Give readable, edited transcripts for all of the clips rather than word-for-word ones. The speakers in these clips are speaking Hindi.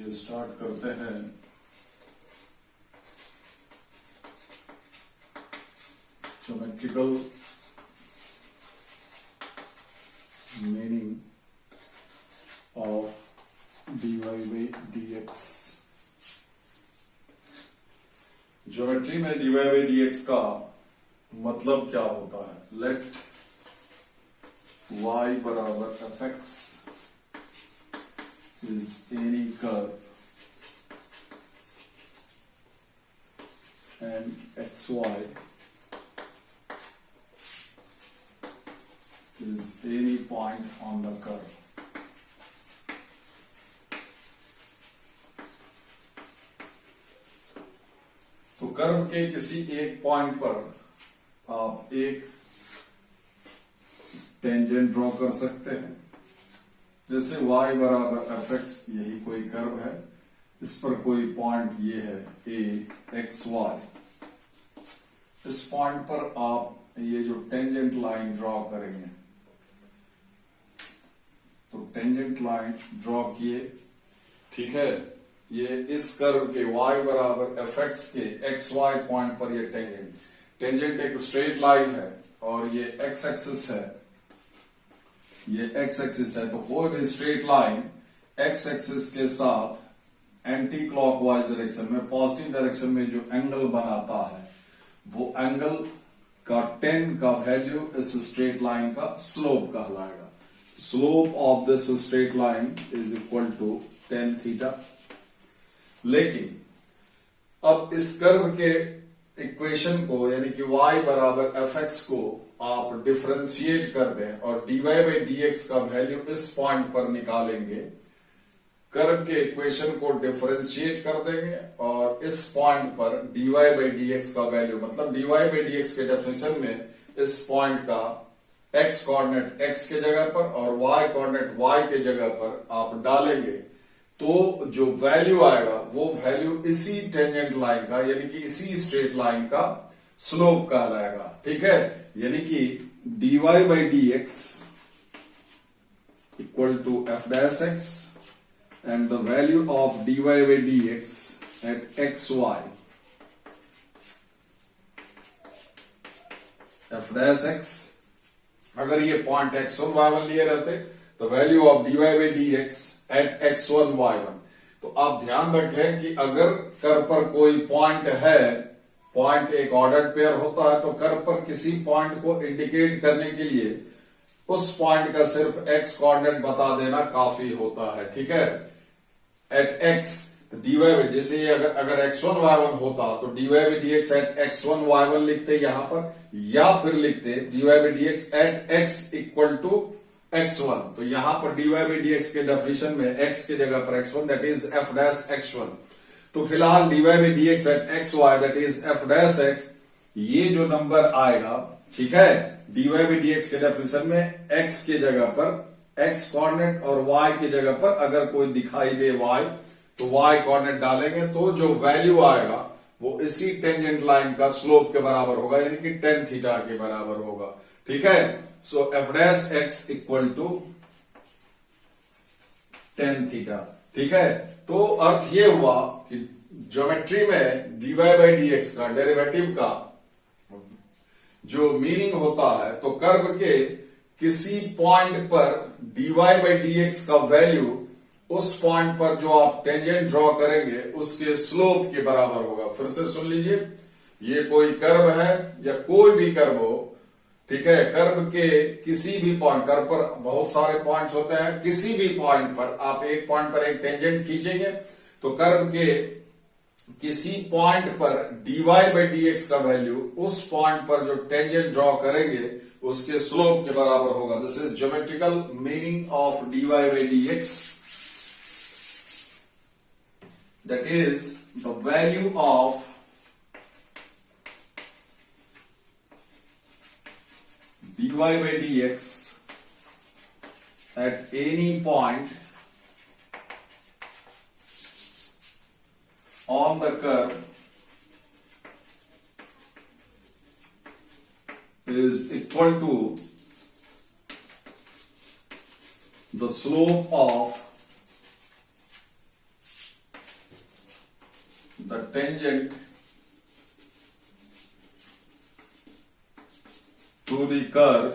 चलिए स्टार्ट करते हैं। Geometrical meaning of dy by dx। Geometry में dy by dx का मतलब क्या होता है? लेट y बराबर fx is any curve and xy is any point on the curve। तो कर्व के किसी एक पॉइंट पर आप एक टेंजेंट ड्रॉ कर सकते हैं। जैसे y बराबर fx, यही कोई कर्व है, इस पर कोई पॉइंट ये है a x y। इस पॉइंट पर आप ये जो टेंजेंट लाइन ड्रॉ करेंगे, तो टेंजेंट लाइन ड्रॉ किए, ठीक है। ये इस कर्व के y बराबर fx के x y पॉइंट पर ये टेंजेंट एक स्ट्रेट लाइन है और ये x एक्सिस है, ये x एक्सिस है। तो कोई भी स्ट्रेट लाइन x एक्सिस के साथ एंटी क्लॉकवाइज डायरेक्शन में, पॉजिटिव डायरेक्शन में जो एंगल बनाता है, वो एंगल का 10 का वैल्यू इस स्ट्रेट लाइन का स्लोप कहलाएगा। Slope of this straight line is equal to 10 theta. लेकिन अब इस कर्व के इक्वेशन को, यानी कि y बराबर fx को आप डिफरेंशिएट कर दें और dy by dx का वैल्यू इस पॉइंट पर निकालेंगे। कर्व के इक्वेशन को डिफरेंशिएट कर देंगे और इस पॉइंट पर dy by dx का वैल्यू, मतलब dy by dx के डेफिनेशन में इस पॉइंट का x कोऑर्डिनेट x के जगह पर और y कोऑर्डिनेट y के जगह पर आप डालेंगे, तो जो वैल्यू आएगा वो वैल्यू इसी टेंजेंट लाइन का, यानी कि इसी स्ट्रेट लाइन का स्लोप कहलाएगा। ठीक है, यानी कि dy by dx equal to f dash x and the value of dy by dx at xy, f dash x, अगर ये पॉइंट x1 y1 लिए रहते तो value of dy by dx at x1 y1। तो आप ध्यान रखें कि अगर कर्व पर कोई पॉइंट है, पॉइंट एक ऑर्डर्ड पेयर होता है, तो कर्व पर किसी पॉइंट को इंडिकेट करने के लिए उस पॉइंट का सिर्फ x कोऑर्डिनेट बता देना काफी होता है। ठीक है, एट x dy by, जैसे ये अगर x1 y1 होता तो dy by dx at x1 y1 लिखते यहां पर, या फिर लिखते dy by dx at x equal to x1। तो यहां पर dy by dx के डेफिनेशन में x के जगह पर x1, that is f dash x1। तो फिलहाल dy by dx at xy, that is f dash x, ये जो नंबर आएगा, ठीक है, dy by dx के डेफिनेशन में x के जगह पर x कोऑर्डिनेट और y के जगह पर अगर कोई दिखाई दे y, तो y कोऑर्डिनेट डालेंगे, तो जो वैल्यू आएगा वो इसी टेंजेंट लाइन का स्लोप के बराबर होगा, यानी कि 10 थीटा के बराबर होगा। ठीक है, so f dash x equal to 10 theta. ठीक है, तो अर्थ ये हुआ कि ज्योमेट्री में dy by dx का डेरिवेटिव का जो मीनिंग होता है, तो कर्व के किसी पॉइंट पर dy by dx का वैल्यू उस पॉइंट पर जो आप टेंजेंट ड्रॉ करेंगे उसके स्लोप के बराबर होगा। फिर से सुन लीजिए, ये कोई कर्व है या कोई भी कर्व हो, ठीक है, कर्व के किसी भी पॉइंट, कर्व पर बहुत सारे पॉइंट्स होते हैं, किसी भी पॉइंट पर आप एक पॉइंट पर एक टेंजेंट खींचेंगे, तो कर्व के किसी पॉइंट पर dy by dx का वैल्यू उस पॉइंट पर जो टेंजेंट ड्रॉ करेंगे उसके स्लोप के बराबर होगा। This is geometrical meaning of dy by dx, that is the value of dy by dx at any point on the curve is equal to the slope of tangent to the curve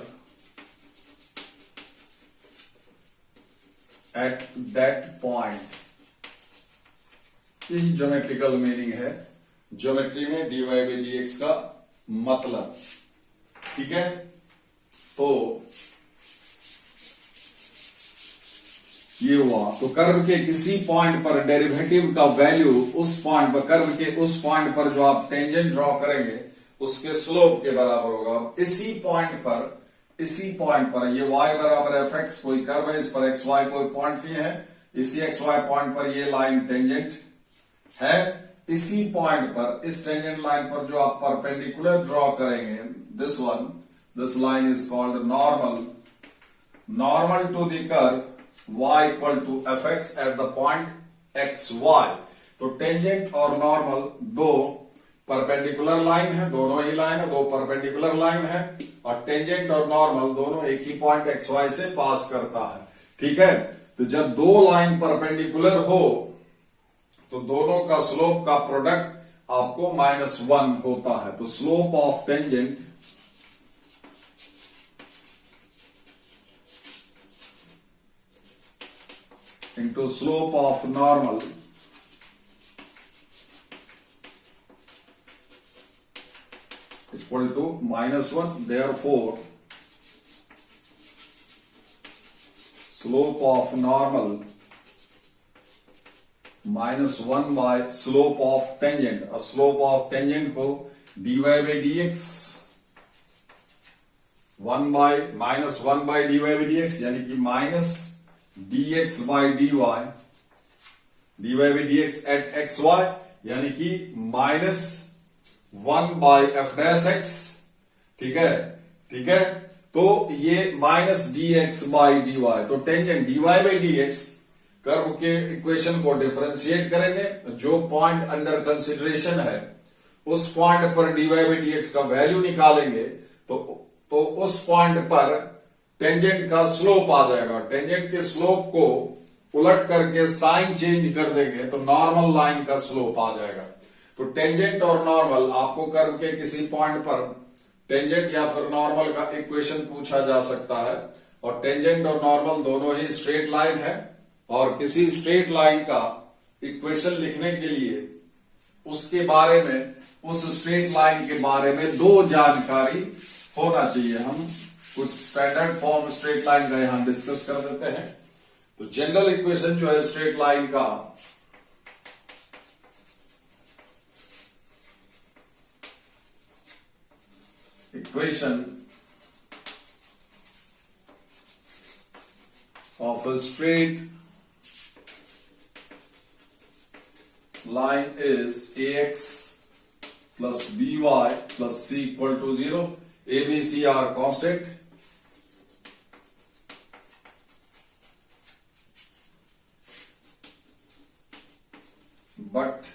at that point. यही ज्योमेट्रिकल मीनिंग है ज्योमेट्री में dy बाई dx का मतलब। ठीक है, तो ये हुआ। तो कर्व के किसी पॉइंट पर डेरिवेटिव का वैल्यू उस पॉइंट पर, कर्व के उस पॉइंट पर जो आप टेंजेंट ड्रॉ करेंगे उसके स्लोप के बराबर होगा। इसी पॉइंट पर ये y बराबर fx कोई कर्व है, इस पर xy कोई पॉइंट नहीं है, इसी xy पॉइंट पर ये लाइन टेंजेंट है। इसी पॉइंट पर, इस टेंजेंट लाइन पर जो आप परपेंडिकुलर ड्रॉ करेंगे, this line is called normal to the curve y equal to fx at the point xy। तो टेंजेंट और नॉर्मल दो परपेंडिकुलर लाइन है, दोनों ही लाइन है, दो परपेंडिकुलर लाइन है, और टेंजेंट और नॉर्मल दोनों एक ही पॉइंट xy से पास करता है। ठीक है, तो जब दो लाइन परपेंडिकुलर हो तो दोनों का स्लोप का प्रोडक्ट आपको -1 होता है। तो slope of tangent into slope of normal equal to -1। Therefore, slope of normal -1 by slope of tangent। और slope of tangent को dy by dx -1 by dy by dx यानी कि minus dx by dy by dx at xy यानी कि -1 by f dash x। ठीक है, तो ये -dx by dy। तो tangent dy by dx curve के इक्वेशन को डिफरेंशिएट करेंगे, जो पॉइंट अंडर कंसिडरेशन है उस पॉइंट पर dy by dx का वैल्यू निकालेंगे, तो उस पॉइंट पर टेंजेंट का स्लोप आ जाएगा। टेंजेंट के स्लोप को उलट करके साइन चेंज कर देंगे तो नॉर्मल लाइन का स्लोप आ जाएगा। तो टेंजेंट और नॉर्मल, आपको कर्व के किसी पॉइंट पर टेंजेंट या फिर नॉर्मल का इक्वेशन पूछा जा सकता है, और टेंजेंट और नॉर्मल दोनों ही स्ट्रेट लाइन है, और किसी स्ट्रेट लाइन का इक्वेशन लिखने के लिए उसके बारे में, उस स्ट्रेट लाइन के बारे में दो जानकारी होना चाहिए। हम कुछ स्टैंडर्ड फॉर्म स्ट्रेट लाइन का यहां डिस्कस कर देते हैं। तो जनरल इक्वेशन जो है स्ट्रेट लाइन का, equation of a straight line is ax plus by plus c equal to 0. A, B, C are constant. But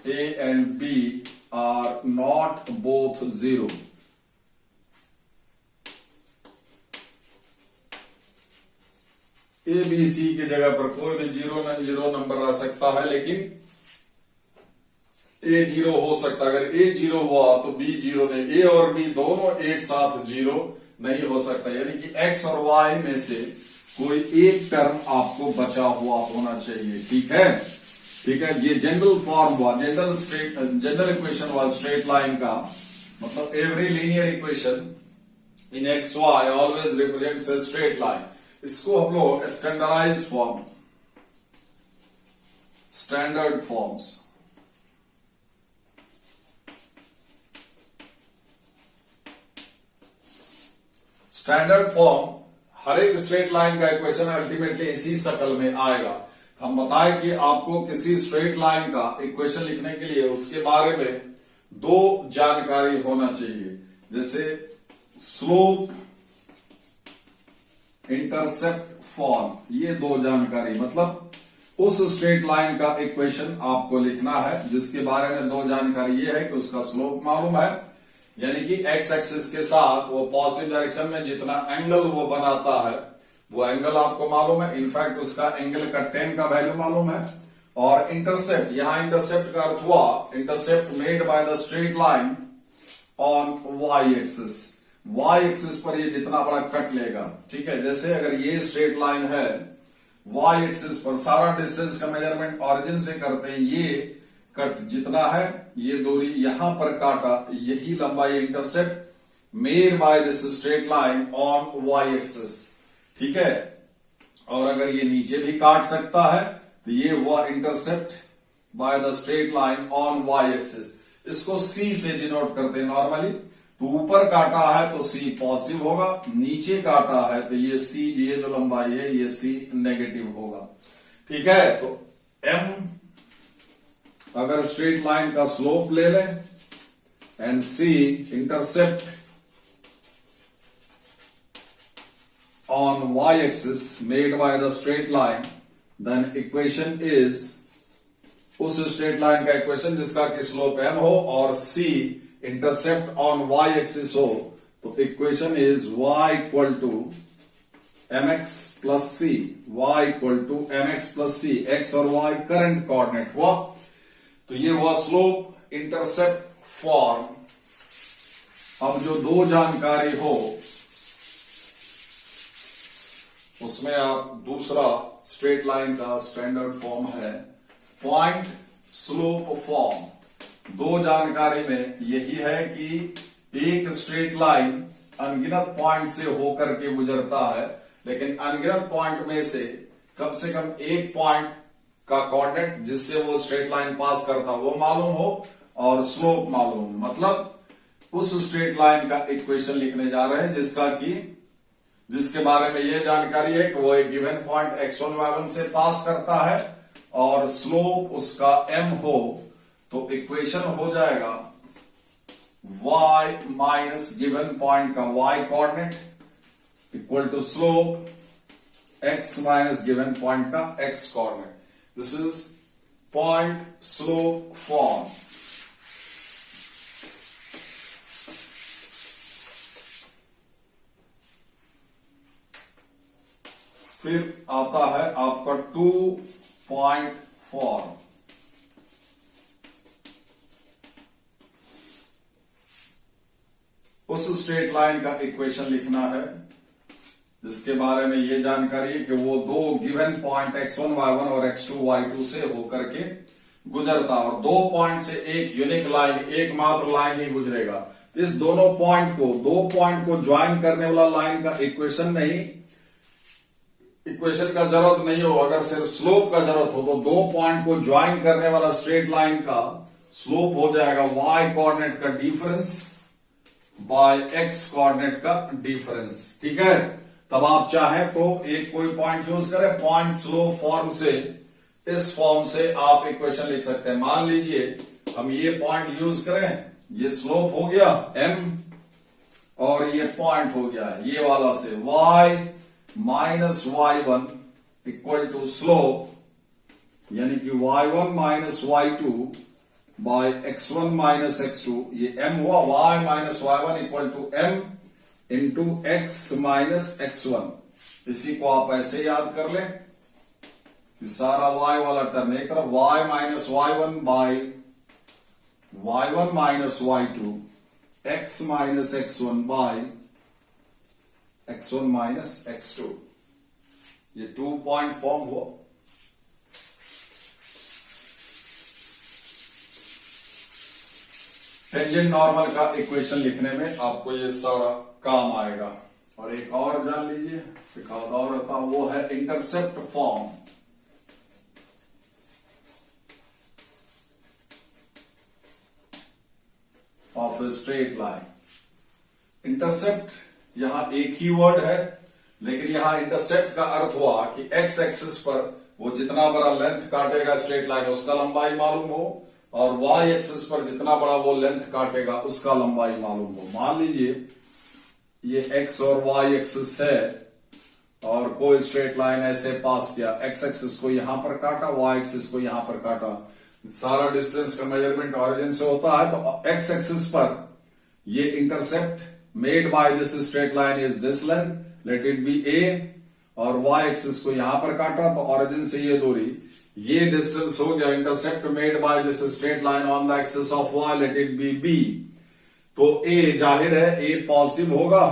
A and B are not both 0. A, B, C की जगह पर कोई भी जीरो नंबर आ सकता है, लेकिन A 0 हो सकता है। अगर A 0 हुआ तो B 0 नहीं, A और B दोनों एक साथ 0 नहीं हो सकता। यानी कि X और Y में से कोई एक टर्म आपको बचा हुआ होना चाहिए। ठीक है, ये जनरल फॉर्म हुआ, जनरल इक्वेशन हुआ स्ट्रेट लाइन का। मतलब every linear equation in x y always represents a straight line. इसको हम लोग standardize form, standard forms, standard form हर एक स्ट्रेट लाइन का इक्वेशन अल्टीमेटली इसी शक्ल में आएगा। हम बताएं कि आपको किसी स्ट्रेट लाइन का इक्वेशन लिखने के लिए उसके बारे में दो जानकारी होना चाहिए, जैसे स्लोप, इंटरसेप्ट फॉर्म। ये दो जानकारी, मतलब उस स्ट्रेट लाइन का इक्वेशन आपको लिखना है जिसके बारे में दो जानकारी ये है कि उसका स्लोप मालूम है, यानी कि एक्स एक्सिस के साथ वो पॉजिटिव डायरेक्शन में जितना एंगल वो बनाता है वो एंगल आपको मालूम है। इनफैक्ट उसका एंगल का 10 का वैल्यू मालूम है। और इंटरसेप्ट, यहां इंटरसेप्ट का अर्थ हुआ intercept made by the straight line on y axis. Y axis पर ये जितना बड़ा कट लेगा, ठीक है, जैसे अगर ये स्ट्रेट लाइन है, वाई एक्सिस पर सारा डिस्टेंस का मेजरमेंट ऑरिजिन से करते हैं, ये कट जितना है, ये दूरी यहां पर काटा, यही लंबाई intercept made by this straight line on y axis, ठीक है। और अगर ये नीचे भी काट सकता है तो ये हुआ intercept by the straight line on y axis. इसको सी से डिनोट करते हैं नॉर्मली। तो ऊपर काटा है तो सी पॉजिटिव होगा, नीचे काटा है तो ये सी, ये जो लंबाई है ये सी नेगेटिव होगा, ठीक है। तो एम अगर स्ट्रेट लाइन का स्लोप ले लें and c intercept on y-axis made by the straight line, then equation is, उस स्ट्रेट लाइन का इक्वेशन जिसका कि स्लोप m हो और c इंटरसेप्ट ऑन y-axis हो, तो equation is y equal to mx plus c, y equal to mx plus c, x और y करंट कोऑर्डिनेट हुआ। तो ये हुआ स्लोप इंटरसेप्ट फॉर्म। अब जो दो जानकारी हो उसमें आप दूसरा स्ट्रेट लाइन का स्टैंडर्ड फॉर्म है पॉइंट स्लोप फॉर्म। दो जानकारी में यही है कि एक स्ट्रेट लाइन अनगिनत पॉइंट से होकर के गुजरता है, लेकिन अनगिनत पॉइंट में से कम एक पॉइंट का कोऑर्डिनेट जिससे वो स्ट्रेट लाइन पास करता वो मालूम हो और स्लोप मालूम। मतलब उस स्ट्रेट लाइन का इक्वेशन लिखने जा रहे हैं जिसके बारे में ये जानकारी है कि वो एक गिवन पॉइंट x1 y1 से पास करता है और स्लोप उसका m हो, तो इक्वेशन हो जाएगा y माइनस गिवन पॉइंट का y coordinate equal to slope x minus given point का x coordinate. This is point slope form. फिर आता है आपका 2 पॉइंट फॉर्म। उस स्ट्रेट लाइन का इक्वेशन लिखना है जिसके बारे में ये जानकारी है कि वो दो गिवन पॉइंट x1 y1 और x2 y2 से होकर के गुजरता और दो पॉइंट से एक यूनिक लाइन, एकमात्र लाइन ही गुजरेगा। इस दो पॉइंट को ज्वाइन करने वाला लाइन का इक्वेशन का जरूरत नहीं हो। अगर सिर्फ स्लोप का जरूरत हो तो दो पॉइंट को ज्वाइन करने वाला स्ट्रेट लाइन का स्लोप हो जाएगा y कोऑर्डिनेट का डिफरेंस बाय x कोऑर्डिनेट का डिफरेंस, ठीक है। तब आप चाहें तो एक कोई पॉइंट यूज करें, पॉइंट स्लोप फॉर्म से, इस फॉर्म से आप इक्वेशन लिख सकते हैं। मान लीजिए हम ये पॉइंट यूज करें, ये स्लोप हो गया m और ये पॉइंट हो गया ये वाला से y minus y1 equal to slope, यानी कि y1 minus y2 bye x1 minus x2, ये m हुआ, y minus y1 equal to m into x minus x1। इसी को आप ऐसे याद कर लें कि सारा y वाला टर्म एक तरफ, y minus y1 by y1 minus y2, x minus x1 by x1 minus x2। ये 2 पॉइंट फॉर्म हुआ। टेंजेंट नॉर्मल का इक्वेशन लिखने में आपको ये सारा काम आएगा। और एक और जान लीजिए, एक और होता वो है intercept form. Of A straight line. Intercept यहां एक ही वर्ड है, लेकिन यहां इंटरसेप्ट का अर्थ हुआ कि x एक्सिस पर वो जितना बड़ा लेंथ काटेगा स्ट्रेट लाइन उसका लंबाई मालूम हो, और y एक्सिस पर जितना बड़ा वो लेंथ काटेगा उसका लंबाई मालूम हो। मान लीजिए ये x और y एक्सिस है और कोई स्ट्रेट लाइन ऐसे पास किया, x एक्सिस को यहां पर काटा, y एक्सिस को यहां पर काटा, सारा डिस्टेंस का मेजरमेंट ऑरिजिन से होता है। तो x एक्सिस पर ये intercept made by this straight line is this length, let it be a, और y एक्सिस को यहां पर काटा तो ऑरिजिन से ये दूरी ये डिस्टेंस हो गया intercept made by this straight line on the axis of y, let it be b. तो ए जाहिर है ए पॉजिटिव होगा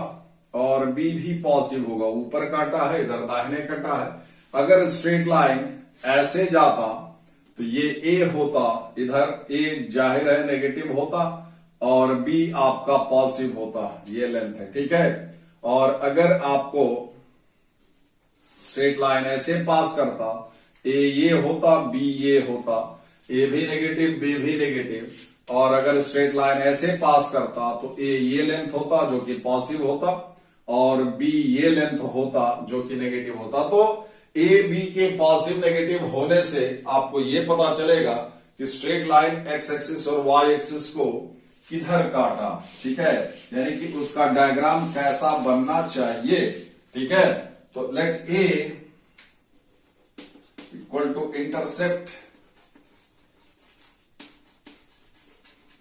और बी भी पॉजिटिव होगा, ऊपर काटा है इधर दाहिने कटा है। अगर स्ट्रेट लाइन ऐसे जाता तो ये ए होता, इधर ए जाहिर है नेगेटिव होता और बी आपका पॉजिटिव होता, ये लेंथ है, ठीक है। और अगर आपको स्ट्रेट लाइन ऐसे पास करता, ए ये होता बी ये होता, ए भी नेगेटिव बी भी नेगेटिव, और अगर स्ट्रेट लाइन ऐसे पास करता तो ए ये लेंथ होता जो कि पॉजिटिव होता और बी ये लेंथ होता जो कि नेगेटिव होता। तो ए बी के पॉजिटिव नेगेटिव होने से आपको ये पता चलेगा कि स्ट्रेट लाइन एक्स एक्सिस और वाई एक्सिस को किधर काटा, ठीक है, यानी कि उसका डायग्राम कैसा बनना चाहिए, ठीक है। तो let a equal to intercept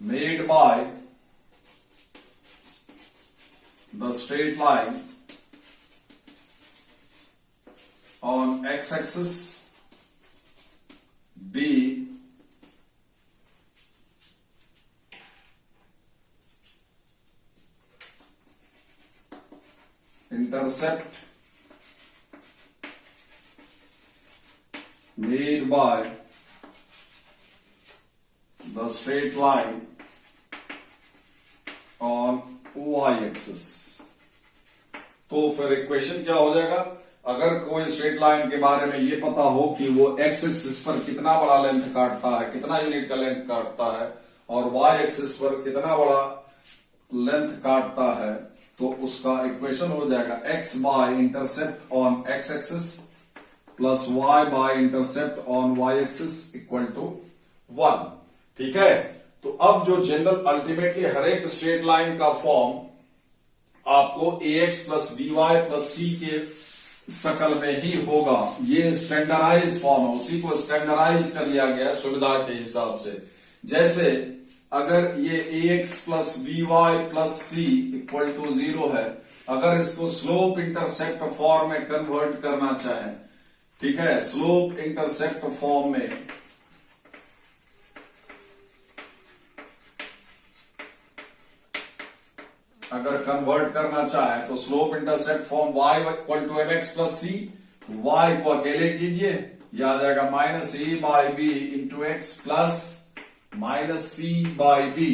made by the straight line on x-axis, B intercept made by the straight line on y axis। तो फिर इक्वेशन क्या हो जाएगा, अगर कोई स्ट्रेट लाइन के बारे में ये पता हो कि वो एक्स एक्सिस पर कितना बड़ा लेंथ काटता है, कितना यूनिट का लेंथ काटता है, और वाई एक्सिस पर कितना बड़ा लेंथ काटता है, तो उसका इक्वेशन हो जाएगा x by intercept on x axis plus y by intercept on y axis equal to 1, ठीक है। तो अब जो जनरल अल्टीमेटली हर एक स्ट्रेट लाइन का फॉर्म आपको a x plus b y plus c के शकल में ही होगा, ये स्टैंडर्डाइज फॉर्म है, उसी को स्टैंडर्डाइज कर लिया गया सुविधा के हिसाब से। जैसे अगर ये a x plus b y plus c equal to 0 है, अगर इसको स्लोप इंटरसेप्ट फॉर्म में कन्वर्ट करना चाहे, ठीक है, स्लोप इंटरसेप्ट फॉर्म में अगर कन्वर्ट करना चाहे तो slope intercept form y equal to m x plus c, y को अकेले कीजिए, यह आ जाएगा minus a by b into x plus minus c by b,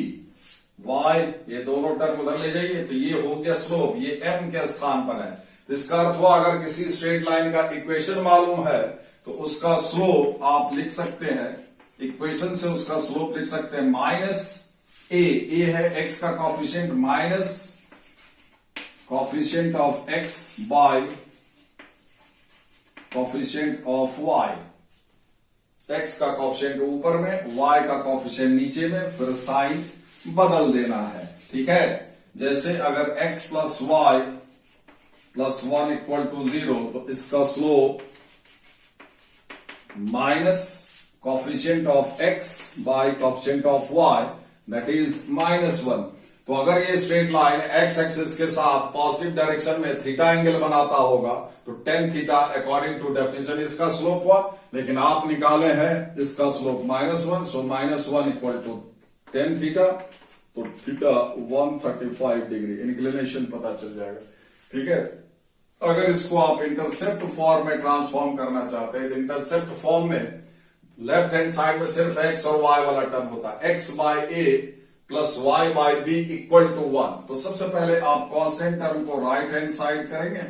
y ये दोनों टर्म उधर ले जाइए, तो ये हो गया स्लोप, ये m के स्थान पर है। तो इसका अर्थ हुआ अगर किसी स्ट्रेट लाइन का इक्वेशन मालूम है तो उसका स्लोप आप लिख सकते हैं, इक्वेशन से उसका स्लोप लिख सकते हैं माइनस ए है एक्स का coefficient minus coefficient of x by coefficient of y, x का कॉफिशिएंट ऊपर में, वाई का कॉफिशिएंट नीचे में, फिर साइन बदल देना है, ठीक है। जैसे अगर x plus y plus 1 equal to 0, तो इसका slope minus coefficient of x by coefficient of y that is -1। तो अगर ये स्ट्रेट लाइन एक्स एक्सिस के साथ पॉजिटिव डायरेक्शन में थीटा एंगल बनाता होगा तो tan theta according to definition इसका स्लोप हुआ, लेकिन आप निकाले हैं इसका slope -1, so -1 equal to tan theta, तो थीटा 135 डिग्री इंक्लिनेशन पता चल जाएगा, ठीक है। अगर इसको आप इंटरसेप्ट फॉर्म में ट्रांसफॉर्म करना चाहते हैं तो इंटरसेप्ट फॉर्म में लेफ्ट हैंड साइड में सिर्फ एक्स और वाई वाला टर्म होता है, x by a plus y by b equal to 1। तो सबसे पहले आप कांस्टेंट टर्म को राइट हैंड साइड करेंगे,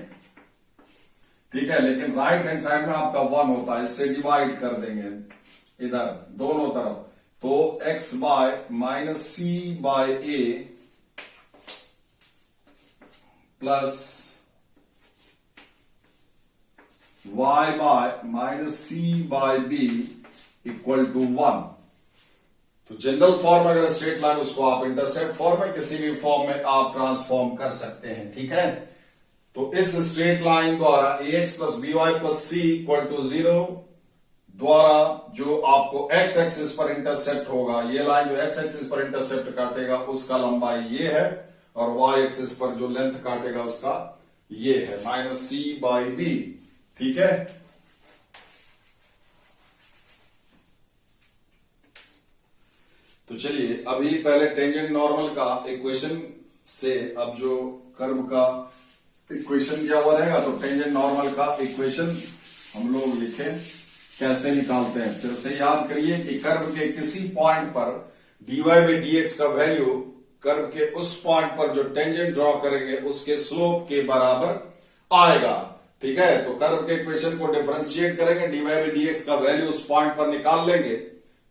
ठीक है, लेकिन राइट हैंड साइड में आपका 1 होता है, इससे डिवाइड कर देंगे इधर दोनों तरफ, तो x by minus c by a plus y by minus c by b equal to 1। तो जनरल फॉर्म अगर स्ट्रेट लाइन उसको आप इंटरसेप्ट फॉर्म में किसी भी फॉर्म में आप ट्रांसफॉर्म कर सकते हैं, ठीक है। तो इस स्ट्रेट लाइन द्वारा a x plus b y plus c equal to 0 द्वारा जो आपको एक्स एक्सिस पर इंटरसेप्ट होगा, ये लाइन जो एक्स एक्सिस पर इंटरसेप्ट काटेगा उसका लंबाई ये है, और वाई एक्सिस पर जो लेंथ काटेगा उसका ये है माइनस सी बाई बी, ठीक है। तो चलिए अभी पहले टेंजेंट नॉर्मल का इक्वेशन से, अब जो कर्व का इक्वेशन दिया हुआ रहेगा तो टेंजेंट नॉर्मल का इक्वेशन हम लोग लिखे कैसे निकालते हैं। फिर से याद करिए कि कर्व के किसी पॉइंट पर dy बाई dx का वैल्यू कर्व के उस पॉइंट पर जो टेंजेंट ड्रॉ करेंगे उसके स्लोप के बराबर आएगा। ठीक है, तो कर्व के इक्वेशन को डिफरेंशिएट करेंगे, dy बाई dx का वैल्यू उस पॉइंट पर निकाल लेंगे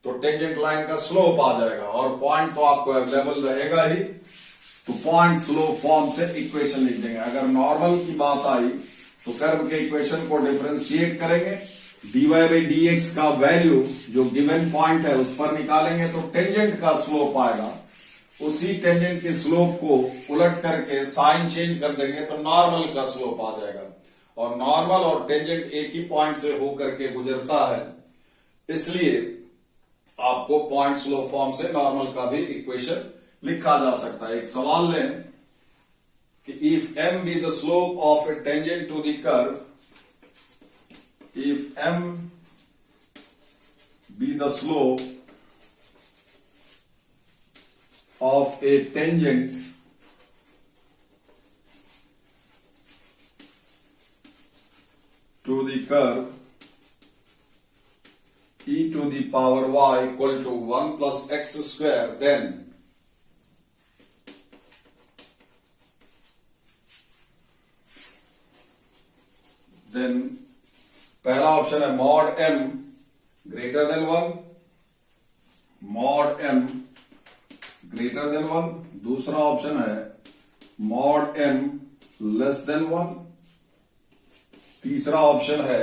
तो टेंजेंट लाइन का स्लोप आ जाएगा, और पॉइंट तो आपको अवेलेबल रहेगा ही, तो पॉइंट स्लोप फॉर्म से इक्वेशन लिख देंगे। अगर नॉर्मल की बात आई तो कर्व के इक्वेशन को डिफरेंशिएट करेंगे, dy बाई dx का वैल्यू जो गिवन पॉइंट है उस पर निकालेंगे तो टेंजेंट का स्लोप आएगा। उसी टेंजेंट के स्लोप को उलट करके साइन चेंज कर देंगे तो नॉर्मल का स्लोप आ जाएगा। और नॉर्मल और टेंजेंट एक ही पॉइंट से होकर के गुजरता है, इसलिए आपको पॉइंट स्लोप फॉर्म से नॉर्मल का भी इक्वेशन लिखा जा सकता है। एक सवाल लें कि if m be the slope of a tangent to the curve, if m be the slope of a tangent to the curve e to the power y equal to 1 plus x square, then पहला ऑप्शन है mod m greater than 1, mod m greater than 1। दूसरा ऑप्शन है मॉड m लेस देन 1। तीसरा ऑप्शन है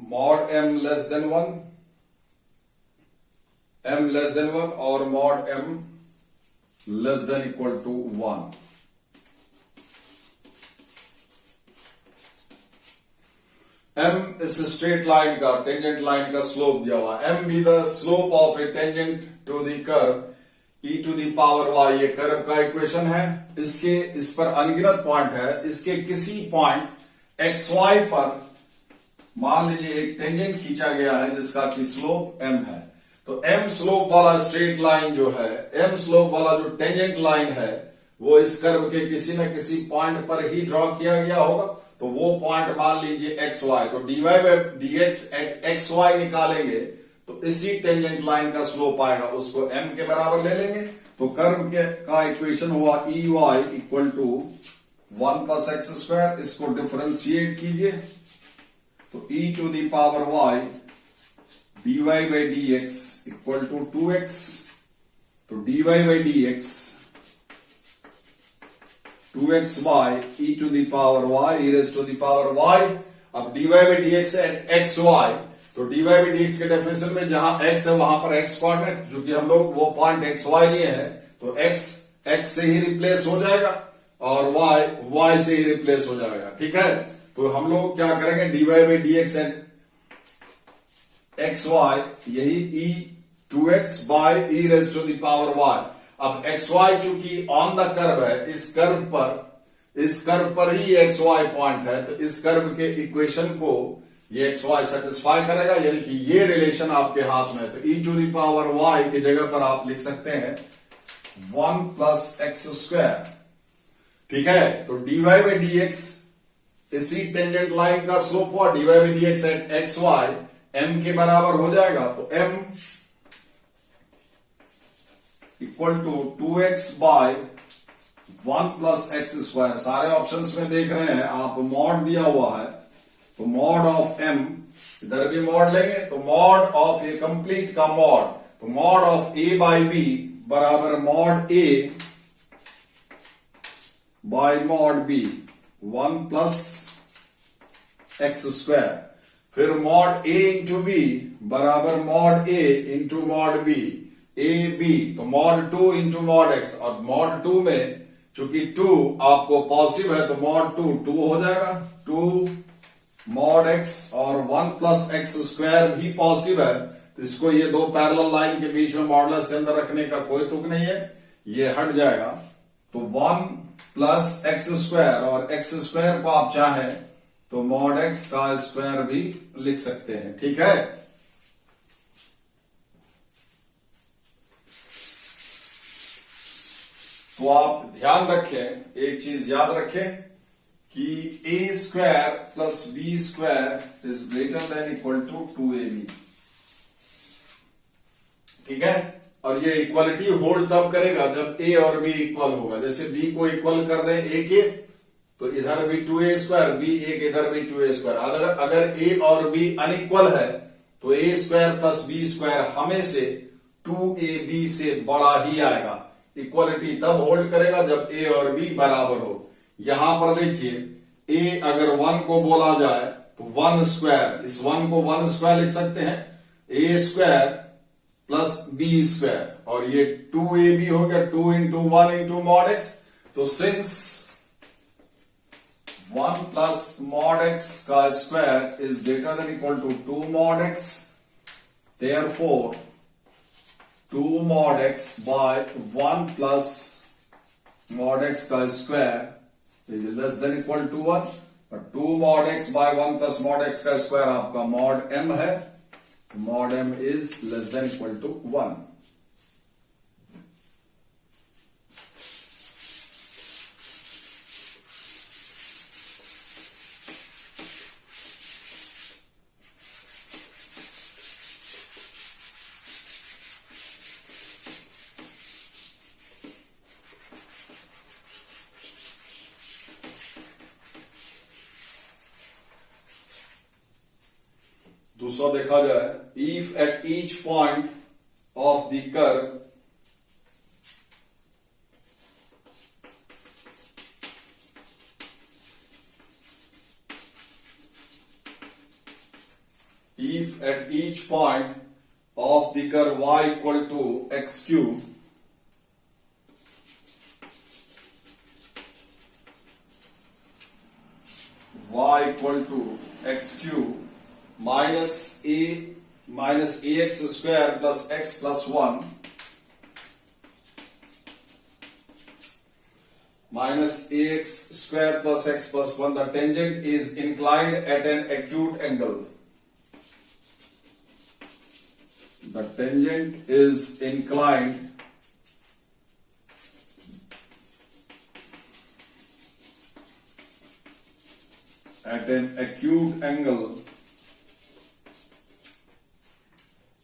mod m less than 1, m less than 1 और mod m less than equal to 1। m इस स्ट्रेट लाइन का, टेंजेंट लाइन का स्लोप दिया हुआ, m be the slope of a tangent to the curve e to the power y, ये कर्व का इक्वेशन है। इस पर अनगिनत पॉइंट है, इसके किसी पॉइंट xy पर मान लीजिए एक टेंजेंट खींचा गया है जिसका कि स्लोप m है। तो m स्लोप वाला स्ट्रेट लाइन जो है, m स्लोप वाला जो टेंजेंट लाइन है वो इस कर्व के किसी न किसी पॉइंट पर ही ड्रॉ किया गया होगा। तो वो पॉइंट मान लीजिए xy, तो dy by dx at xy निकालेंगे तो इसी टेंजेंट लाइन का स्लोप आएगा, उसको m के बराबर ले लेंगे। तो कर्व का इक्वेशन हुआ ey equal to 1 plus x square, इसको डिफरेंशिएट कीजिए तो e to the power y dy by dx equal to 2x, तो dy by dx 2x by e to the power y e raise to the power y। अब dy by dx at xy, तो dy बाई dx के डेफिनेशन में जहां x है वहां पर x कोऑर्डिनेट, जो कि हम लोग वो पॉइंट xy लिए हैं, तो x से ही रिप्लेस हो जाएगा और y से ही रिप्लेस हो जाएगा। ठीक है, तो हम लोग क्या करेंगे, dy by dx at xy, यही e 2x by e raise to the power y। अब xy चूंकि ऑन द कर्व है, इस कर्व पर ही xy पॉइंट है, तो इस कर्व के इक्वेशन को ये xy सेटिस्फाई करेगा, यानी कि ये रिलेशन आपके हाथ में है। तो e to the power y की जगह पर आप लिख सकते हैं 1 प्लस एक्स स्क्वायर। ठीक है, तो dy बाई dx इसी टेंजेंट लाइन का स्लोप हुआ, dy by dx at xy m के बराबर हो जाएगा। तो m equal to 2x by 1 plus x square. सारे ऑप्शंस में देख रहे हैं आप, मॉड दिया हुआ है, तो मॉड ऑफ m, इधर भी मॉड लेंगे तो मॉड ऑफ ए कंप्लीट का मॉड, तो mod of a by b बराबर mod a by mod b 1 plus x square. फिर मॉड a इंटू b बराबर mod a into mod b, a b, तो मॉड 2 इंटू मॉड एक्स, और मॉड 2 में चूंकि 2 आपको पॉजिटिव है तो मॉड 2 हो जाएगा, 2 मॉड एक्स, और 1 प्लस एक्स स्क्वायर भी पॉजिटिव है, तो इसको ये दो पैरेलल लाइन के बीच में मॉडुलस के अंदर रखने का कोई तुक नहीं है, ये हट जाएगा। तो 1 प्लस एक्स स्क्वायर, और एक्स स्क्वायर को आप चाहें तो मॉड एक्स का स्क्वायर भी लिख सकते हैं। ठीक है, तो आप ध्यान रखें, एक चीज याद रखें कि a square plus b square is greater than equal to 2ab। ठीक है, और ये इक्वलिटी होल्ड तब करेगा जब ए और बी इक्वल होगा। जैसे बी को इक्वल कर दें ए के, तो इधर भी 2a स्क्वायर, बी एक, इधर भी 2a स्क्वायर। अगर ए और बी अनइक्वल है तो ए स्क्वायर प्लस बी स्क्वायर हमें से 2ab से बड़ा ही आएगा। इक्वलिटी तब होल्ड करेगा जब ए और बी बराबर हो। यहां पर देखिए, ए अगर 1 को बोला जाए तो 1 स्क्वायर, इस 1 को 1 स्क्वायर लिख सकते हैं, a square plus b square, और ये 2ab हो गया, 2 इंटू 1 इंटू मॉड एक्स। तो सिंस 1 प्लस मॉड एक्स का square is greater than equal to 2 mod x, therefore 2 mod x by 1 plus mod x का square is less than equal to 1। 2 mod x by 1 plus mod x का स्क्वायर आपका mod m है, mod m is less than equal to 1। दूसरा देखा जाए, if at each point of the curve if at each point of the curve y equal to x cube, y equal to x cube minus ax square plus x plus 1 minus ax square plus x plus 1, the tangent is inclined at an acute angle. The tangent is inclined at an acute angle.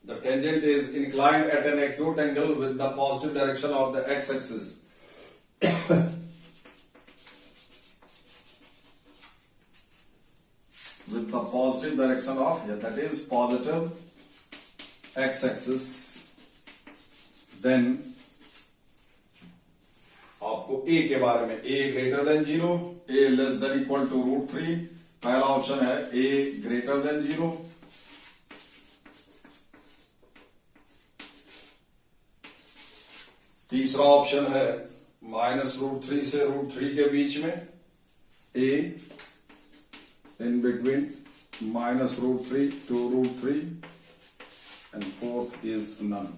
The tangent is inclined at an acute angle with the positive direction of the x-axis. With the positive direction of, that is positive x-axis, then आपको a के बारे में, a greater than 0, a less than equal to √3, पहला ऑप्शन है a greater than 0, तीसरा ऑप्शन है -√3 से √3 के बीच में, a in between -√3 to √3, and fourth is none.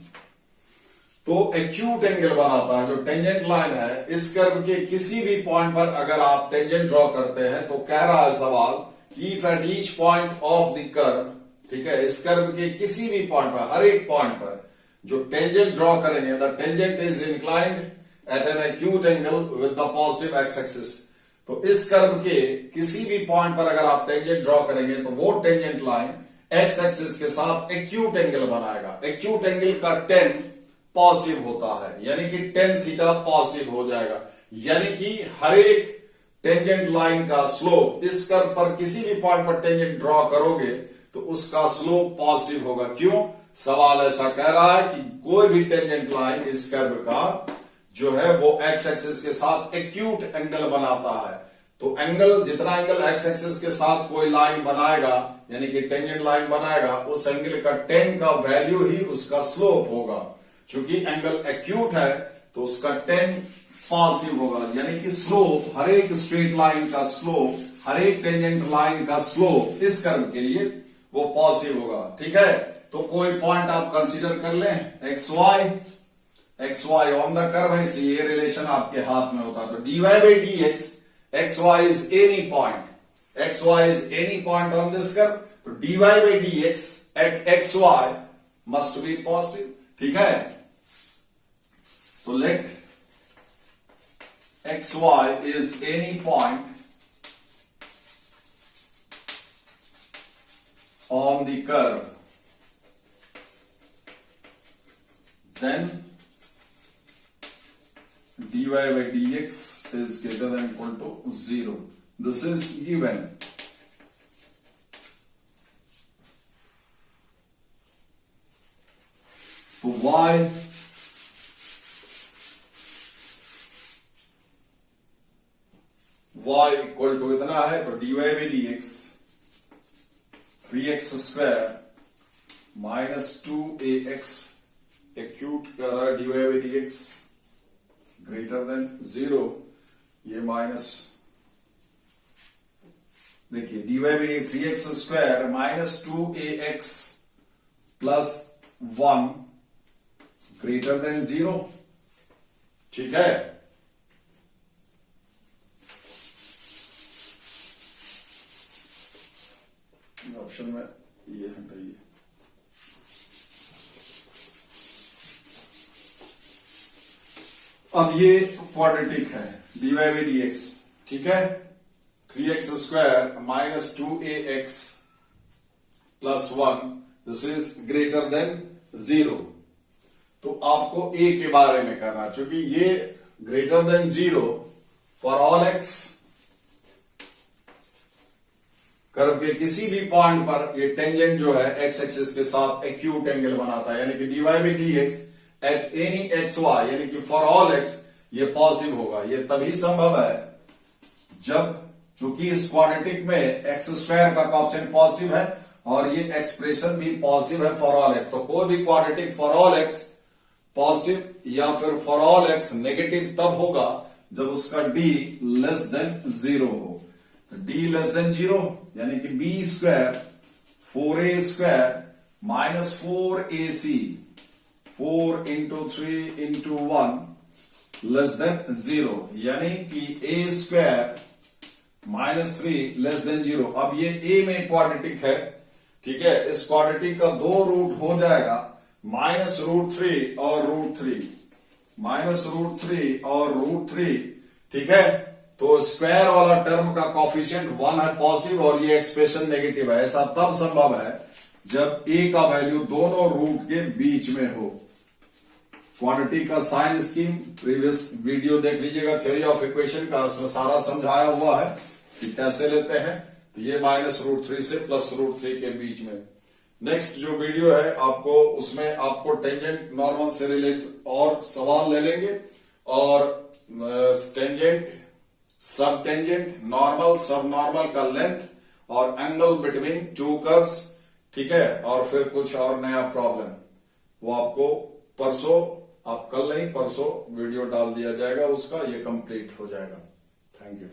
तो एक्यूट एंगल बनाता है जो टेंजेंट लाइन है, इस कर्व के किसी भी पॉइंट पर अगर आप टेंजेंट ड्रॉ करते हैं तो कह रहा है सवाल if at each point of the curve, ठीक है, इस कर्व के किसी भी पॉइंट पर, हर एक पॉइंट पर जो टेंजेंट ड्रॉ करेंगे, the tangent is inclined at an acute angle with the positive x axis. तो इस कर्व के किसी भी पॉइंट पर अगर आप टेंजेंट ड्रॉ करेंगे तो वो टेंजेंट लाइन एक्स एक्सिस के साथ एक्यूट एंगल बनाएगा। एक्यूट एंगल का 10 पॉजिटिव होता है, यानी कि tan थीटा पॉजिटिव हो जाएगा, यानी कि हर एक टेंजेंट लाइन का स्लोप, इस कर्व पर किसी भी पॉइंट पर टेंजेंट ड्रॉ करोगे तो उसका स्लोप पॉजिटिव होगा। क्यों? सवाल ऐसा कह रहा है कि कोई भी टेंजेंट लाइन इस कर्व का जो है वो एक्स एक्सिस के साथ एक्यूट एंगल बनाता है। तो एंगल, जितना एंगल एक्स एक्सिस के साथ कोई लाइन बनाएगा, यानी कि टेंजेंट लाइन बनाएगा, उस एंगल का 10 का वैल्यू ही उसका स्लोप होगा। चूंकि एंगल एक्यूट है तो उसका 10 पॉजिटिव होगा, यानी कि स्लोप, हर एक स्ट्रेट लाइन का स्लोप, हर एक टेंजेंट लाइन का स्लोप इस कर्व के लिए वो पॉजिटिव होगा। ठीक है, तो कोई पॉइंट आप कंसीडर कर लें, x y on the curve है, इसलिए ये रिलेशन आपके हाथ में होता है। तो dy by dx, x y is any point, x y is any point on this curve, तो dy by dx at x y must be positive. ठीक है, तो let xy is any point on the curve, then dy by dx is greater than equal to 0. This is given. तो y इक्वल टू इतना है, तो dy by dx 3x square minus 2ax acute कर रहा है, dy by dx greater than 0. ये माइनस, देखिए dy by dx 3x square minus 2ax plus 1 greater than 0. ठीक है, ऑप्शन में ये हटाइए. अब ये क्वाड्रेटिक है, dy by dx. ठीक है, 3x square minus 2ax plus 1, this is greater then 0. तो आपको a के बारे में करना, क्योंकि ये greater than 0 for all x, curve के किसी भी पॉइंट पर ये टेंजेंट जो है x एक्सिस के साथ एक्यूट एंगल बनाता है, यानी कि dy by dx at any xy, यानी कि फॉर ऑल x ये पॉजिटिव होगा. ये तभी संभव है जब, चूंकि इस क्वाड्रेटिक में x स्क्वायर का कोएफिशिएंट पॉजिटिव है और ये एक्सप्रेशन भी पॉजिटिव है फॉर ऑल x. तो कोई भी quadratic for all x positive या फिर फॉर ऑल x नेगेटिव तब होगा जब उसका d लेस देन 0 हो. d लेस देन 0 यानी कि b square 4a square minus 4ac 4 into 3 into 1 less than 0, यानी कि a square minus 3 less than 0. अब ये a में क्वाड्रेटिक है, ठीक है, इस क्वाड्रेटिक का 2 रूट हो जाएगा, माइनस रूट 3 और रूट 3, माइनस रूट 3 और रूट 3. ठीक है, तो स्क्वायर वाला टर्म का कोएफिशिएंट 1 है पॉजिटिव और ये एक्सप्रेशन नेगेटिव है. ऐसा तब संभव है जब a का वैल्यू दोनों रूट के बीच में हो. क्वांटिटी का साइन स्कीम प्रीवियस वीडियो देख लीजिएगा, थ्योरी ऑफ इक्वेशन का, उसमें सारा समझाया हुआ है कि कैसे लेते हैं. तो ये माइनस रूट 3 से प्लस रूट 3 के बीच में. नेक्स्ट जो वीडियो है आपको, उसमें आपको टेंजेंट नॉर्मल से रिलेटेड और सवाल ले लेंगे, और टेंजेंट, सब टेंजेंट, नॉर्मल, सब नॉर्मल का लेंथ और एंगल बिटवीन टू कर्व्स. ठीक है, और फिर कुछ और नया प्रॉब्लम, वो आपको परसों, आप कल नहीं परसों वीडियो डाल दिया जाएगा उसका, ये कंप्लीट हो जाएगा. Thank you.